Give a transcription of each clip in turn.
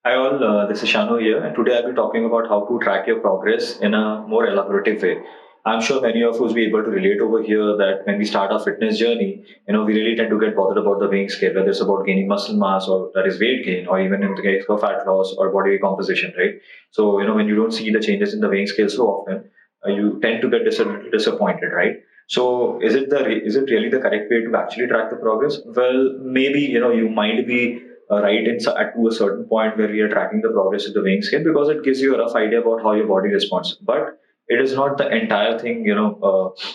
Hi all, this is Shanu here, and today I'll be talking about how to track your progress in a more elaborative way. I'm sure many of us will be able to relate over here that when we start our fitness journey, we really tend to get bothered about the weighing scale, whether it's about gaining muscle mass or that is weight gain, or even in the case of fat loss or body weight composition, right? So, when you don't see the changes in the weighing scale so often, you tend to get disappointed, right? So, is it really the correct way to actually track the progress? Well, maybe you might be right to a certain point where we are tracking the progress of the weighing scale because it gives you a rough idea about how your body responds. But it is not the entire thing,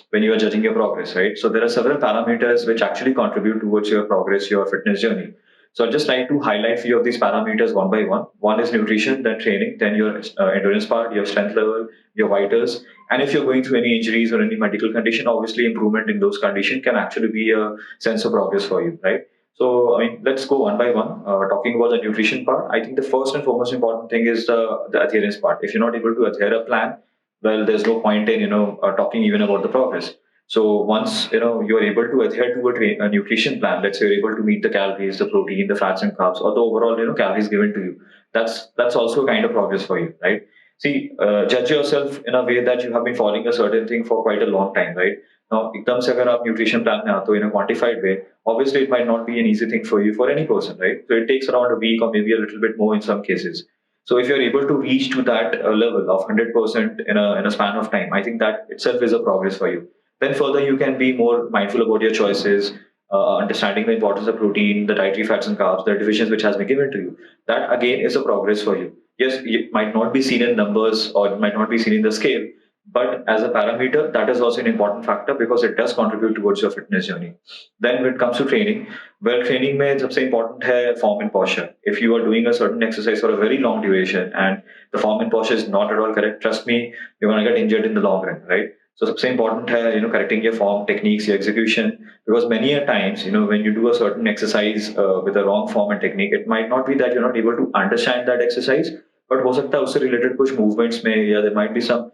when you are judging your progress, right? So there are several parameters which actually contribute towards your progress, your fitness journey. So I'd just like to highlight few of these parameters one by one. One is nutrition, then training, then your endurance part, your strength level, your vitals, and if you're going through any injuries or any medical condition, obviously improvement in those conditions can actually be a sense of progress for you, right? So, I mean, let's go one by one. Talking about the nutrition part, I think the first and foremost important thing is the adherence part. If you're not able to adhere a plan, well, there's no point in talking even about the progress. So once you're able to adhere to a nutrition plan, let's say you're able to meet the calories, the protein, the fats and carbs, or the overall calories given to you. That's also a kind of progress for you, right? See, judge yourself in a way that you have been following a certain thing for quite a long time, right? Now, एकदम से अगर आप nutrition plan में आते हो in a quantified way, obviously it might not be an easy thing for you for any person, right? So it takes around a week or maybe a little bit more in some cases. So if you're able to reach to that level of 100% in a span of time, I think that itself is a progress for you. Then further, you can be more mindful about your choices, understanding the importance of protein, the dietary fats and carbs, the divisions which has been given to you. That again is a progress for you. Yes, it might not be seen in numbers or it might not be seen in the scale, but as a parameter, that is also an important factor because it does contribute towards your fitness journey. Then when it comes to training, well, training में सबसे important है form and posture. If you are doing a certain exercise for a very long duration and the form and posture is not at all correct, trust me, you're gonna get injured in the long run, right? So सबसे important है correcting your form, techniques, your execution, because many a times when you do a certain exercise with a wrong form and technique, it might not be that you're not able to understand that exercise, but हो सकता है उससे related कुछ movements में या there might be some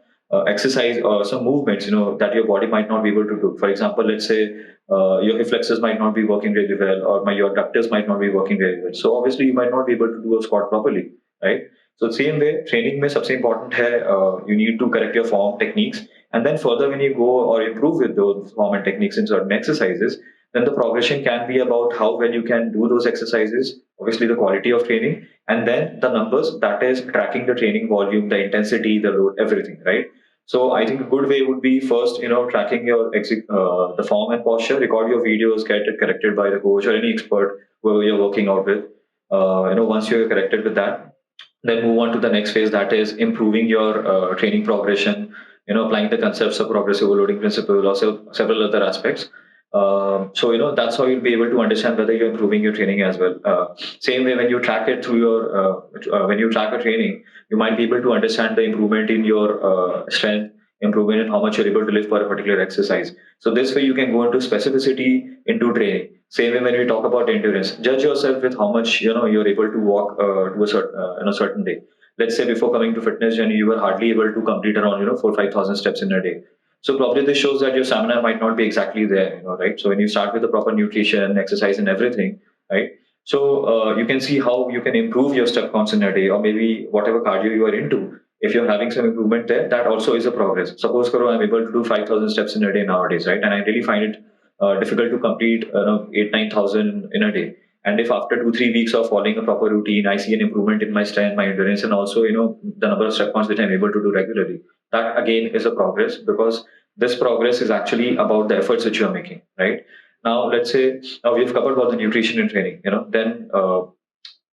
exercise or some movements that your body might not be able to do. For example, let's say your hip flexors might not be working really well, or your adductors might not be working very well. So obviously, you might not be able to do a squat properly, right? So same way, training में सबसे important है you need to correct your form techniques, and then further when you go or improve with those form and techniques in certain exercises, then the progression can be about how well you can do those exercises. Obviously, the quality of training, and then the numbers. That is tracking the training volume, the intensity, the load, everything, right? So I think a good way would be first, tracking your the form and posture, record your videos, get it corrected by the coach or any expert whoever you're working out with. Once you're corrected with that, then move on to the next phase, that is improving your training progression. Applying the concepts of progressive overloading principle, or several other aspects. So that's how you'll be able to understand whether you're improving your training as well. Same way when you track it through your when you track a training, you might be able to understand the improvement in your strength, improvement in how much you're able to lift for a particular exercise. So this way you can go into specificity into training. Same way when we talk about endurance, judge yourself with how much you're able to walk to a certain in a certain day. Let's say before coming to fitness journey, you were hardly able to complete around 4-5 thousand steps in a day. So probably this shows that your stamina might not be exactly there, right? So when you start with the proper nutrition, exercise, and everything, right? So you can see how you can improve your step counts in a day, or maybe whatever cardio you are into. If you're having some improvement there, that also is a progress. Suppose, Karo, I'm able to do 5,000 steps in a day nowadays, right? And I really find it difficult to complete 8-9 thousand in a day. And if after 2-3 weeks of following a proper routine, I see an improvement in my strength, my endurance, and also the number of step counts that I'm able to do regularly, that again is a progress because this progress is actually about the efforts which you are making, right? Now, let's say now we've covered about the nutrition and training, then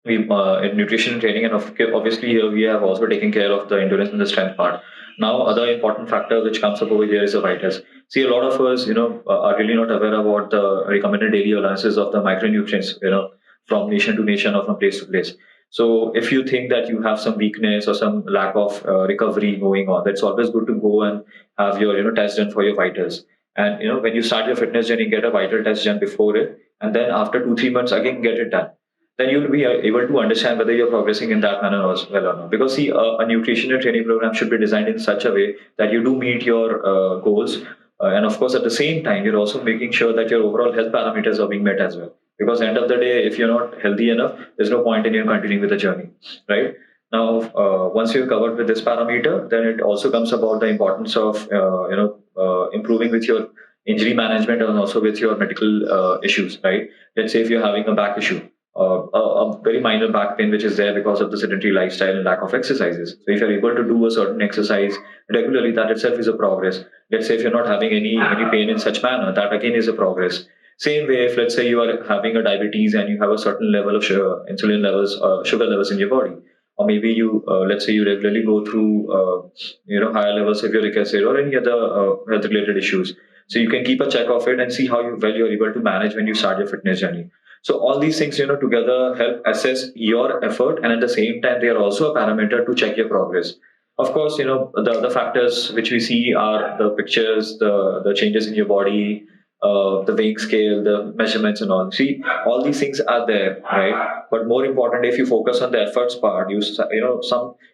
we in nutrition and training, and obviously here we have also taken care of the endurance and the strength part. Now, other important factor which comes up over here is the vitals. See, a lot of us, are really not aware about the recommended daily allowances of the micronutrients, from nation to nation or from place to place. So, if you think that you have some weakness or some lack of recovery going on, that's always good to go and have your, test done for your vitals. And when you start your fitness journey, get a vital test done before it, and then after 2-3 months, again get it done, then you'll be able to understand whether you're progressing in that manner as well or not. Because see, a nutrition and training program should be designed in such a way that you do meet your goals, and of course, at the same time, you're also making sure that your overall health parameters are being met as well. Because end of the day, if you're not healthy enough, there's no point in you continuing with the journey, right? Now, once you've covered with this parameter, then it also comes about the importance of improving with your injury management and also with your medical issues, right? Let's say if you're having a back issue, a very minor back pain which is there because of the sedentary lifestyle and lack of exercises. So if you're able to do a certain exercise regularly, that itself is a progress. Let's say if you're not having any pain in such manner, that again is a progress. Same way, if let's say you are having a diabetes and you have a certain level of sugar, insulin levels, sugar levels in your body, or maybe you, let's say you regularly go through, higher levels of uric acid or any other health-related issues. So you can keep a check of it and see how well you're able to manage when you start your fitness journey. So all these things, together help assess your effort, and at the same time, they are also a parameter to check your progress. Of course, the other factors which we see are the pictures, the changes in your body, the weighing scale, the measurements, and all. See, all these things are there, right? But more important, if you focus on the efforts part, you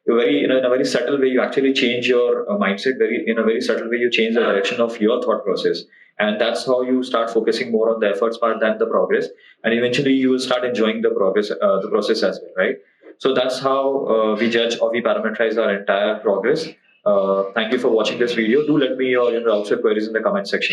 very in a very subtle way, you actually change your mindset. Very in a very subtle way, you change the direction of your thought process, and that's how you start focusing more on the efforts part than the progress, and eventually you will start enjoying the progress, the process as well, right? So that's how we judge or we parameterize our entire progress. Thank you for watching this video. Do let me your doubts or queries in the comment section.